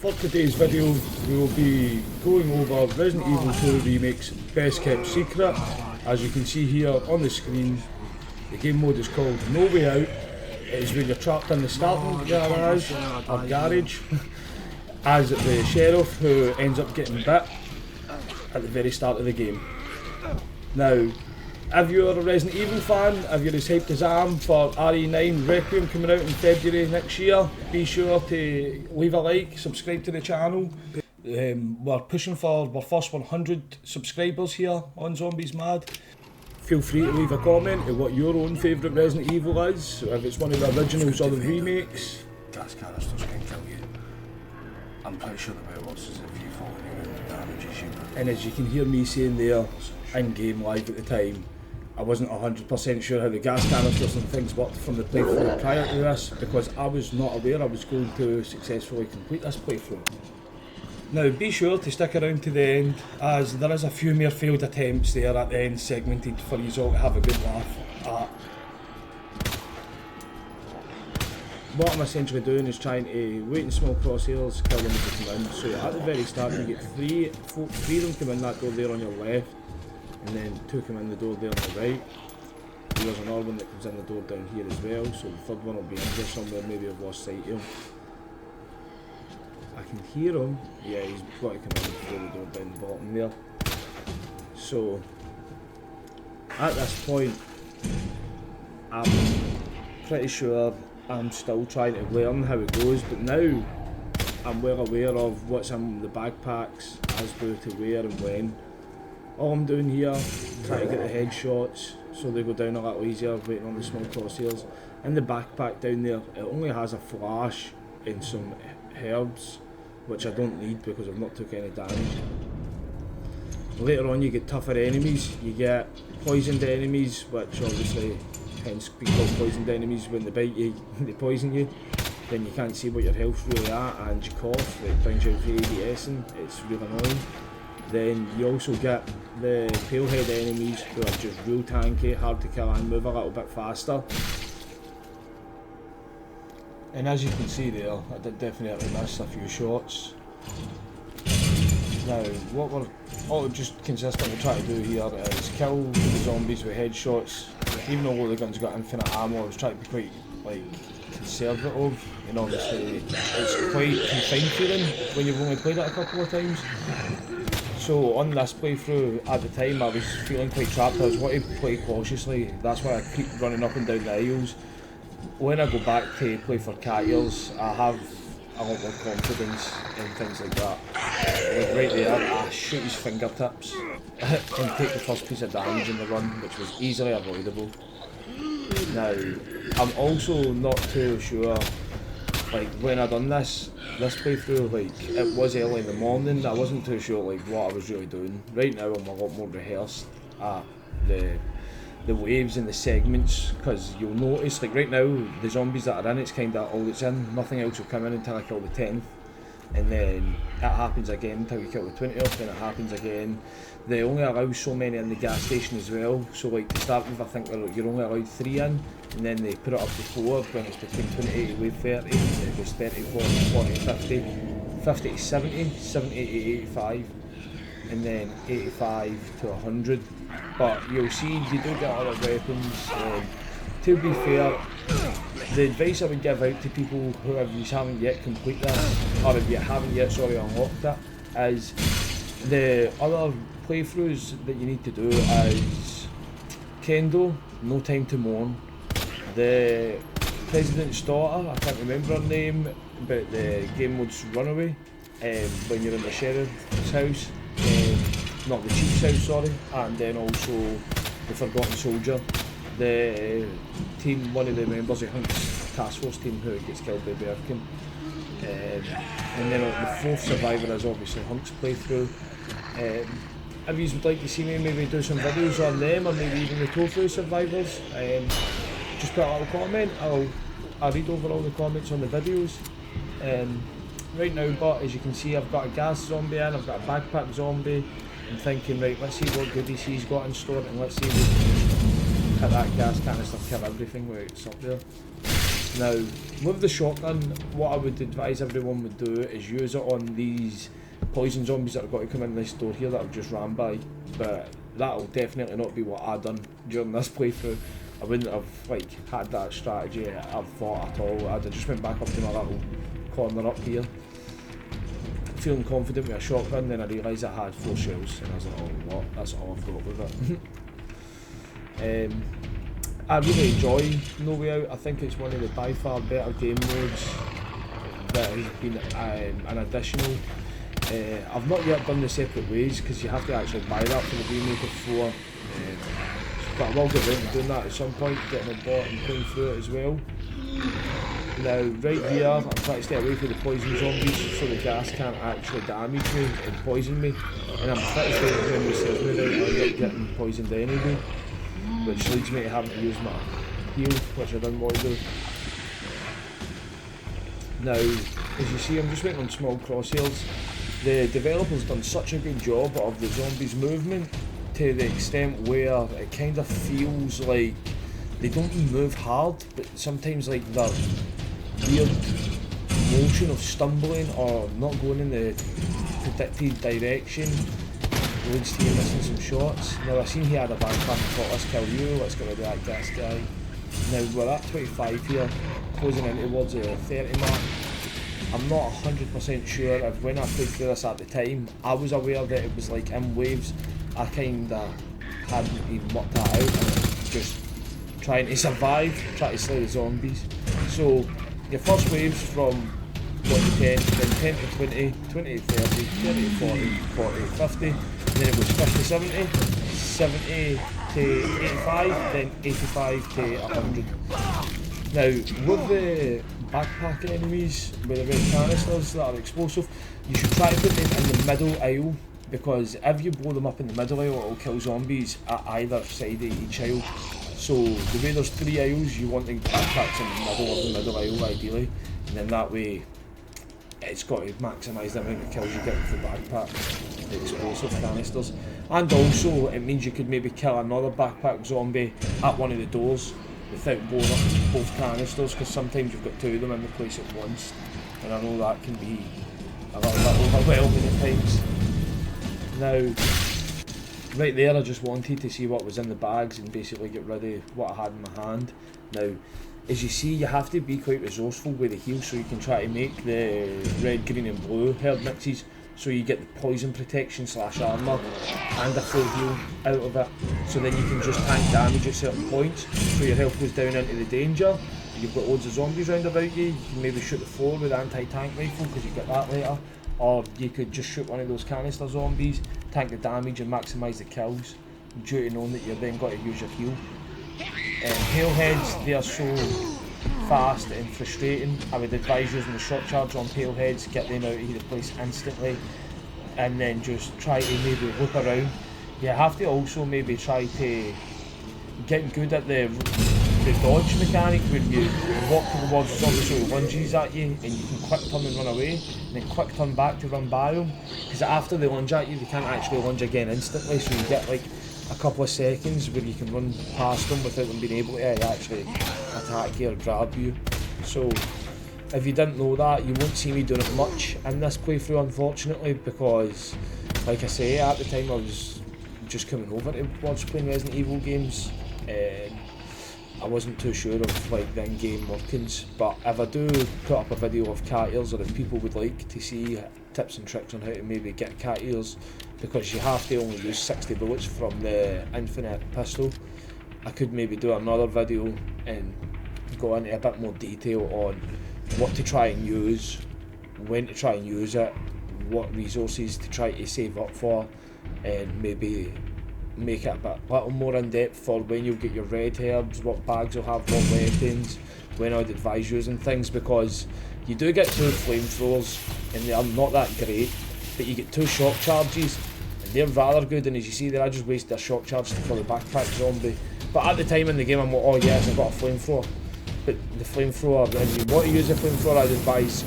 For today's video, we will be going over Resident Evil 2 Remakes Best Kept Secret. As you can see here on the screen, the game mode is called No Way Out. It is when you're trapped in the starting garage or garage as the sheriff who ends up getting bit at the very start of the game. Now, if you're a Resident Evil fan, if you're as hyped as I am for RE9 Raccoon coming out in February next year, be sure to leave a like, subscribe to the channel. We're pushing for our first 100 subscribers here on Zombies Mad. Feel free to leave a comment on what your own favourite Resident Evil is, if it's one of the originals or the remakes. Gas canisters can kill you. I'm pretty sure the way it works is if you fall in the damages you. And as you can hear me saying there, in game live at the time, I wasn't 100% sure how the gas canisters and things worked from the playthrough prior to this, because I was not aware I was going to successfully complete this playthrough. Now be sure to stick around to the end, as there is a few more failed attempts there at the end segmented for you all to have a good laugh at. What I'm essentially doing is trying to wait in small crosshairs, kill them as they come in. So at the very start you get three of them come in that door there on your left, and then 2 come in the door there on the right. There's another one that comes in the door down here as well, so the third one will be in here somewhere, maybe I've lost sight of him. I can hear him, yeah, he's got to come in through the door down the bottom there. So, at this point, I'm pretty sure I'm still trying to learn how it goes, but now I'm well aware of what's in the backpacks as to where and when. All I'm doing here, trying to get the headshots so they go down a little easier, waiting on the small crosshairs. In the backpack down there, it only has a flash and some herbs, which I don't need because I've not took any damage. Later on you get tougher enemies, you get poisoned enemies, which obviously hence be called poisoned enemies. When they bite you, they poison you, then you can't see what your health's really at, and you cough, it brings you out for ADSing, it's really annoying. Then you also get the palehead enemies who are just real tanky, hard to kill and move a little bit faster. And as you can see there, I did definitely miss a few shots. Now, what we're all just consistently trying to do here is kill the zombies with headshots. Even though all the guns got infinite ammo, I was trying to be quite conservative, and obviously it's quite confined feeling when you've only played it a couple of times. So on this playthrough, at the time I was feeling quite trapped. I was wanting to play cautiously, that's why I keep running up and down the aisles. When I go back to play for cat ears, I have a lot more confidence and things like that. Like right there, I shoot his fingertips and take the first piece of damage in the run, which was easily avoidable. Now, I'm also not too sure, like when I done this playthrough, like it was early in the morning, I wasn't too sure like what I was really doing. Right now I'm a lot more rehearsed at the waves and the segments, because you'll notice like right now the zombies that are in, it's kind of all that's in, nothing else will come in until I kill the 10th, and then it happens again until you kill the 20th, and it happens again. They only allow so many in the gas station as well, so like to start with I think you're only allowed 3 in, and then they put it up to 4 when it's between 20 to 30, and it goes 30, 40, 40 to 50, 50 to 70, 70 to 85, and then 85 to 100. But you'll see you do get other weapons. To be fair, the advice I would give out to people who haven't yet completed this, or if you haven't yet unlocked it, is the other playthroughs that you need to do is Kendo, No Time to Mourn, the President's Daughter, I can't remember her name, but the game mode's Runaway, when you're in the sheriff's house, not the chief's house, sorry, and then also the Forgotten Soldier, the team, one of the members of Hunks task force team who gets killed by Birkin. And then the 4th survivor is obviously Hunks playthrough. If you would like to see me maybe do some videos on them, or maybe even the Tofu survivors, just put a little comment. I'll read over all the comments on the videos. Right now, but as you can see, I've got a gas zombie in, I've got a backpack zombie. I'm thinking, right, let's see what goodies he's got in store, and let's see if we can hit that gas canister, kill everything while it's up there. Now, with the shotgun, what I would advise everyone would do is use it on these poison zombies that have got to come in this door here that I've just ran by, but that'll definitely not be what I've done during this playthrough. I wouldn't have like had that strategy I've thought at all. I'd have just went back up to my little corner up here, feeling confident with a shotgun, then I realised I had 4 shells and I was like, oh what, that's all I've got with it. I really enjoy No Way Out. I think it's one of the by far better game modes that has been an additional. I've not yet done the separate ways because you have to actually buy that for the remake of 4. But I will get around to doing that at some point, getting it bought and playing through it as well. Now, right here, I'm trying to stay away from the poison zombies so the gas can't actually damage me and poison me. And I'm pretty sure that when we says me right, I end up getting poisoned anyway, which leads me to having to use my heal, which I didn't want to do. Now, as you see, I'm just waiting on small crosshairs. The developers done such a good job of the zombies' movement to the extent where it kind of feels like they don't move hard, but sometimes like that weird motion of stumbling or not going in the predicted direction leads to you missing some shots. Now I seen he had a backpack and thought, let's kill you, let's get rid of that gas guy. Now we're at 25 here, closing in towards the 30 mark. I'm not 100% sure if when I played through this at the time, I was aware that it was like in waves. I kinda hadn't even worked that out and just trying to survive, trying to slay the zombies. So your first waves from 1 to 10, then 10 to 20, 20 to 30, 30 to 40, 40 to 50, then it was 50 to 70, 70 to 85, then 85 to 100. Now with the backpack enemies with the red canisters that are explosive, you should try to put them in the middle aisle, because if you blow them up in the middle aisle, it'll kill zombies at either side of each aisle. So the way there's 3 aisles, you want the backpacks in the middle of the middle aisle ideally, and then that way it's got to maximise the amount of kills you get with the backpack, the explosive canisters. And also it means you could maybe kill another backpack zombie at one of the doors without blowing up both canisters, because sometimes you've got 2 of them in the place at once, and I know that can be a little bit overwhelming at times. Now, right there I just wanted to see what was in the bags and basically get rid of what I had in my hand. Now, as you see, you have to be quite resourceful with the heal, so you can try to make the red, green and blue herb mixes so you get the poison protection / armour and a full heal out of it. So then you can just tank damage at certain points, so your health goes down into the danger. You've got loads of zombies round about you, you can maybe shoot the floor with an anti-tank rifle because you get that later. Or you could just shoot one of those canister zombies, tank the damage and maximise the kills, due to knowing that you've then got to use your heal. Hail heads, they are so fast and frustrating. I would advise using the shot charge on pale heads, get them out of the place instantly, and then just try to maybe loop around. You have to also maybe try to get good at the dodge mechanic, where you walk towards the zombie so he lunges at you and you can quick turn and run away, and then quick turn back to run by them, because after they lunge at you they can't actually lunge again instantly, so you get like a couple of seconds where you can run past them without them being able to actually attack you or grab you. So if you didn't know that, you won't see me doing it much in this playthrough, unfortunately, because like I say, at the time I was just coming over towards playing Resident Evil games and I wasn't too sure of like the in-game workings. But if I do put up a video of cat ears, or if people would like to see tips and tricks on how to maybe get cat ears, because you have to only use 60 bullets from the infinite pistol, I could maybe do another video and go into a bit more detail on what to try and use, when to try and use it, what resources to try to save up for, and maybe make it a little more in depth for when you'll get your red herbs, what bags you'll have, what weapons, when I'd advise using things, because you do get 2 flamethrowers and they are not that great, but you get 2 shock charges and they're rather good, and as you see there I just wasted a shock charge to kill the backpack zombie. But at the time in the game I'm like, oh yes, I've got a flamethrower. But the flamethrower, if you want to use a flamethrower, I'd advise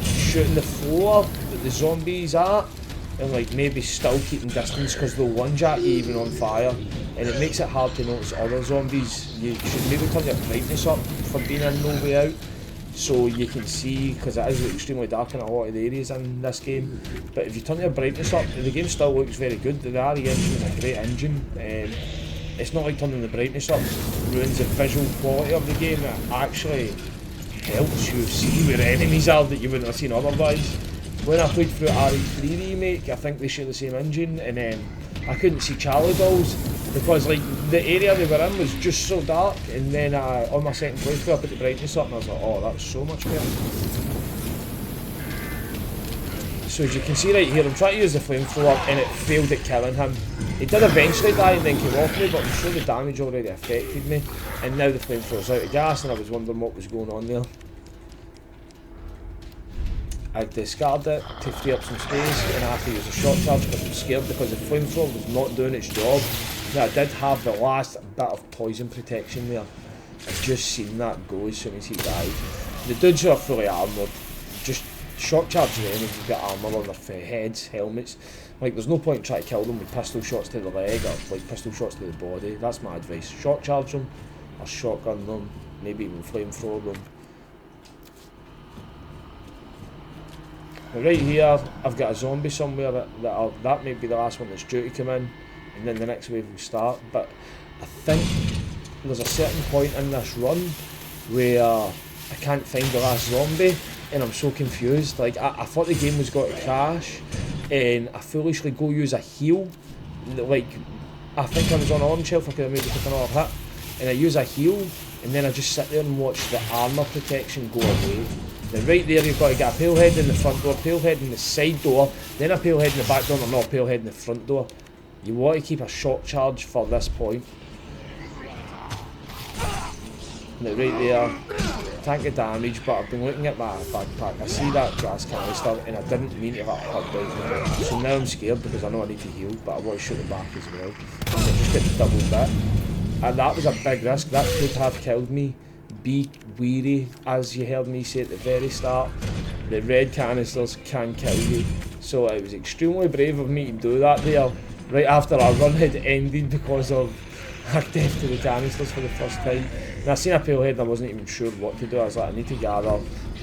shooting the floor that the zombie's at, and like maybe still keeping distance, because they'll lunge at you even on fire. and it makes it hard to notice other zombies. You should maybe turn your brightness up for being in No Way Out, so you can see, because it is extremely dark in a lot of the areas in this game. But if you turn your brightness up, the game still looks very good. The RE engine is a great engine. It's not like turning the brightness up ruins the visual quality of the game. It actually helps you see where enemies are that you wouldn't have seen otherwise. When I played through RE3 Remake, I think they share the same engine, and I couldn't see Charlie dolls because like the area they were in was just so dark, and then on my second playthrough I put the brightness up and I was like, oh, that's so much better. So as you can see right here, I'm trying to use the flamethrower and it failed at killing him. He did eventually die and then came off me, but I'm sure the damage already affected me, and now the flamethrower's out of gas and I was wondering what was going on there. I discarded it to free up some space, and I had to use a shot charge because I'm scared because the flamethrower was not doing its job. Now I did have the last bit of poison protection there. I just seen that go as soon as he died. The dudes who are fully armoured, just shot charge them if you've got armour on their heads, helmets. Like, there's no point in trying to kill them with pistol shots to the leg or like pistol shots to the body. That's my advice. Shot charge them, or shotgun them, maybe even flamethrower them. But right here, I've got a zombie somewhere that may be the last one that's due to come in, and then the next wave will start. But I think there's a certain point in this run where I can't find the last zombie, and I'm so confused. Like, I thought the game was going to crash, and I foolishly go use a heal. Like, I think I was on orange health, I could have maybe took another hit, and I use a heal, and then I just sit there and watch the armour protection go away. Then right there you've got to get a pale head in the front door, pale head in the side door, then a pale head in the back door, or not a pale head in the front door. You want to keep a shot charge for this point. Now right there, tank of damage, but I've been looking at my backpack. I see that gas canister and I didn't mean to have hurt down. So now I'm scared because I know I need to heal, but I want to shoot it back as well. So I just get the double bit. And that was a big risk, that could have killed me. Be weary, as you heard me say at the very start. The red canisters can kill you. So it was extremely brave of me to do that there, right after our run had ended because of a death to the canisters for the first time. And I seen a pale head and I wasn't even sure what to do. I was like, I need to gather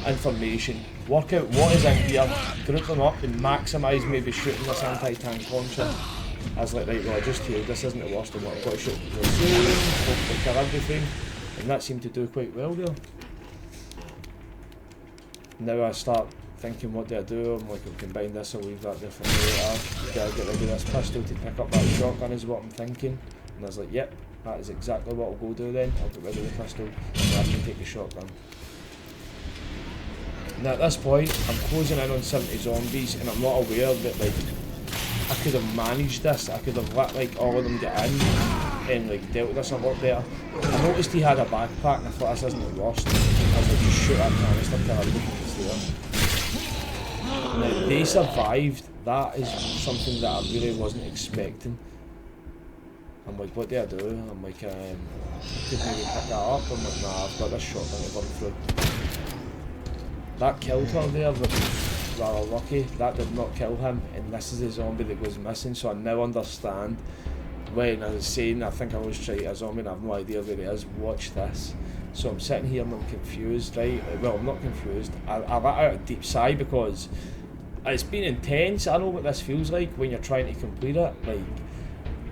information, work out what is in here, group them up and maximise maybe shooting this anti-tank launcher. I was like, right, well I just healed, this isn't the worst of what I've got to shoot. Hopefully kill everything. And that seemed to do quite well there. Now I start thinking, what do I do? I'm like, I'll combine this, I'll leave that there for later. Gotta get rid of this pistol to pick up that shotgun is what I'm thinking. And I was like, yep, that is exactly what I'll go do then. I'll get rid of the pistol so I can take the shotgun. Now at this point, I'm closing in on 70 zombies and I'm not aware that like I could have managed this. I could have let like all of them get in and like dealt with this a lot better. I noticed he had a backpack and I thought this isn't the worst. I was like, just shoot that canister till I think it's there. Now they survived. That is something that I really wasn't expecting. I'm like, what do I do? I'm like, I could maybe pick that up. I'm like, nah, I've got this shotgun to run through. That killed her there, which was rather lucky. That did not kill him, and this is the zombie that goes missing, so I now understand when I was saying I think I was trying to a zombie and I have no idea where he is. Watch this. So I'm sitting here and I'm confused, right? Well, I'm not confused. I let out a deep sigh because it's been intense. I know what this feels like when you're trying to complete it. Like,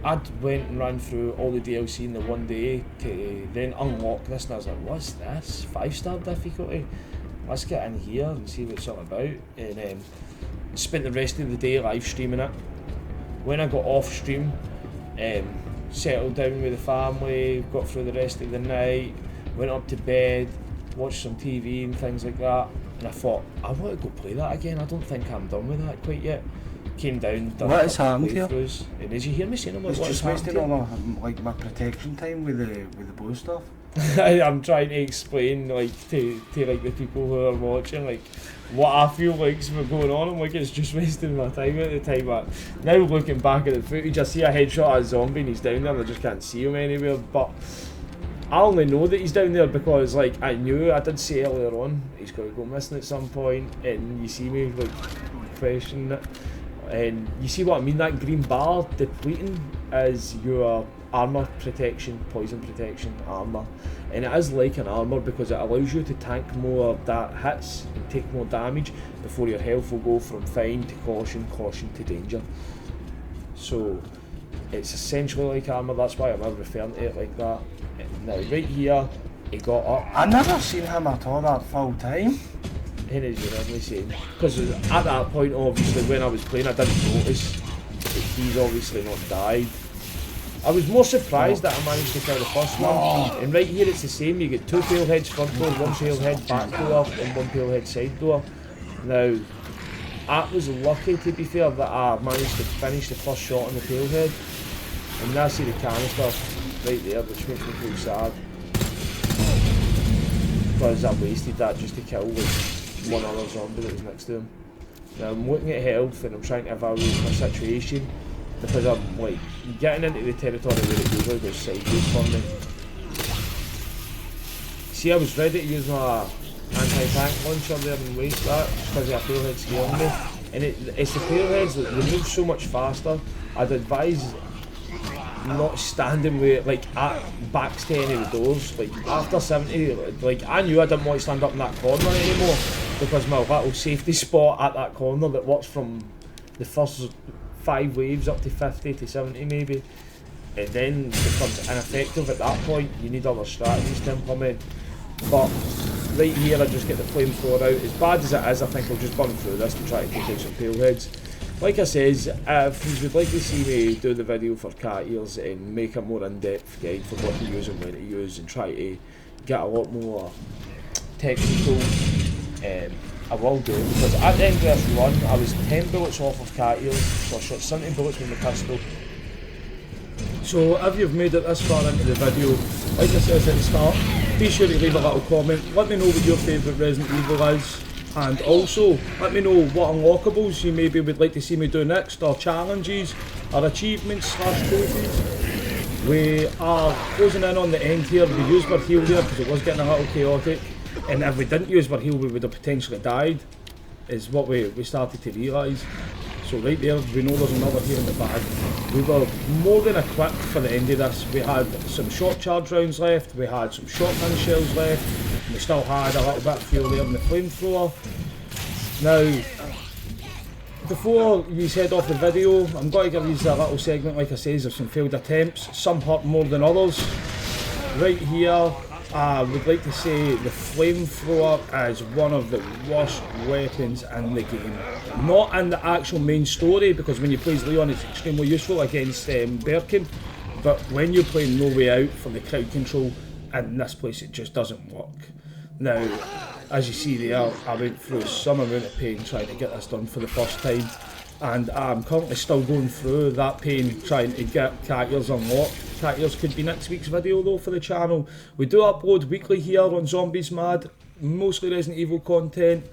I went and ran through all the DLC in the one day to then unlock this, and I was like, what's this? 5-star difficulty? Let's get in here and see what it's all about. And spent the rest of the day live streaming it. When I got off stream, settled down with the family, got through the rest of the night, went up to bed, watched some TV and things like that, and I thought, I want to go play that again. I don't think I'm done with that quite yet. Came down, done what has happened here? And did you hear me saying, it's just wasting all my protection time with the bow stuff. I'm trying to explain like to like the people who are watching like what I feel like's going on. I'm like, it's just wasting my time at the time. But now looking back at the footage, I see a headshot of a zombie and he's down there and I just can't see him anywhere. But I only know that he's down there because like I did say earlier on he's going to go missing at some point, and you see me like questioning it. And you see what I mean, that green bar depleting, is your armour protection, poison protection armour, and it is like an armour because it allows you to tank more hits and take more damage before your health will go from fine to caution, caution to danger. So it's essentially like armour, that's why I'm referring to it like that. Now right here, he got up. I never seen him at all that full time. Here is your only saying, because at that point obviously when I was playing I didn't notice that he's obviously not died. I was more surprised that I managed to kill the first one, and right here it's the same, you get 2 pale heads front door, 1 pale head back door and 1 pale head side door. Now I was lucky to be fair that I managed to finish the first shot on the pale head, and now I see the canister right there, which makes me feel sad because I wasted that just to kill one other zombie that was next to him. Now I'm looking at health and I'm trying to evaluate my situation because I'm like getting into the territory where it usually goes sideways for me. See, I was ready to use my anti-tank launcher there and waste that because of a pale head scaring me. And it's the pale heads that they move so much faster. I'd advise not standing with like at backs to any of the doors. Like after 70, like I knew I didn't want to stand up in that corner anymore because my little safety spot at that corner that works from the first 5 waves up to 50 to 70 maybe, and then becomes ineffective at that point. You need other strategies to implement. But right here I just get the flamethrower out. As bad as it is, I think I'll just burn through this to try to take out some pale heads. Like I says, if you would like to see me do the video for cat ears and make a more in-depth guide for what to use and when to use and try to get a lot more technical, I will do, because at the end of this run I was 10 bullets off of cat ears, so I shot 70 bullets with my pistol. So if you've made it this far into the video, like I said at the start, be sure to leave a little comment, let me know what your favourite Resident Evil is. And also, let me know what unlockables you maybe would like to see me do next, or challenges, or achievements / trophies. We are closing in on the end here. We used our heal there because it was getting a little chaotic. And if we didn't use our heal, we would have potentially died, is what we started to realise. So right there, we know there's another here in the bag. We were more than equipped for the end of this. We had some short charge rounds left, we had some shotgun shells left, and we still had a little bit of fuel there in the flamethrower. Now, before you head off the video, I'm going to give you a little segment, like I says, of some failed attempts. Some hurt more than others. Right here, I would like to say the flamethrower is one of the worst weapons in the game. Not in the actual main story, because when you play as Leon it's extremely useful against Birkin, but when you're playing No Way Out for the crowd control, in this place it just doesn't work. Now, as you see there, I went through some amount of pain trying to get this done for the first time, and I'm currently still going through that pain trying to get cat ears unlocked. Cat ears could be next week's video though for the channel. We do upload weekly here on Zombies Mad, mostly Resident Evil content.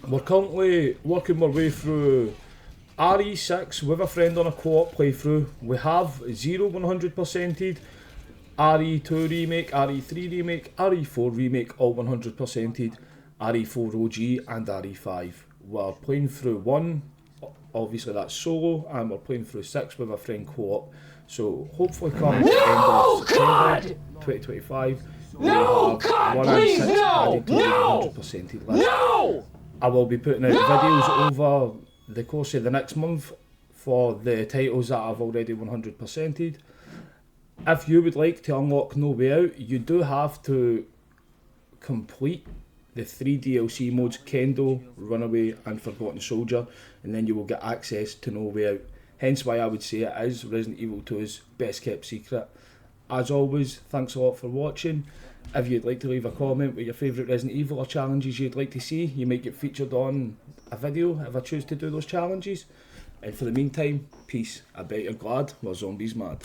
We're currently working our way through RE6 with a friend on a co-op playthrough. We have 0 100%ed, RE2 remake, RE3 remake, RE4 remake, all 100%ed, RE4 OG and RE5. We're playing through 1, obviously that's solo, and we're playing through 6 with a friend co-op. So hopefully come the end of September 2025, we'll have 1 and 6 added to the 100%ed list. I will be putting out videos over the course of the next month for the titles that I've already 100%ed. If you would like to unlock No Way Out, you do have to complete the 3 DLC modes, Kendo, Runaway and Forgotten Soldier, and then you will get access to No Way Out. Hence why I would say it is Resident Evil 2's best kept secret. As always, thanks a lot for watching. If you'd like to leave a comment with your favourite Resident Evil or challenges you'd like to see, you might get featured on a video if I choose to do those challenges. And for the meantime, peace. I bet you're glad we're Zombies Mad.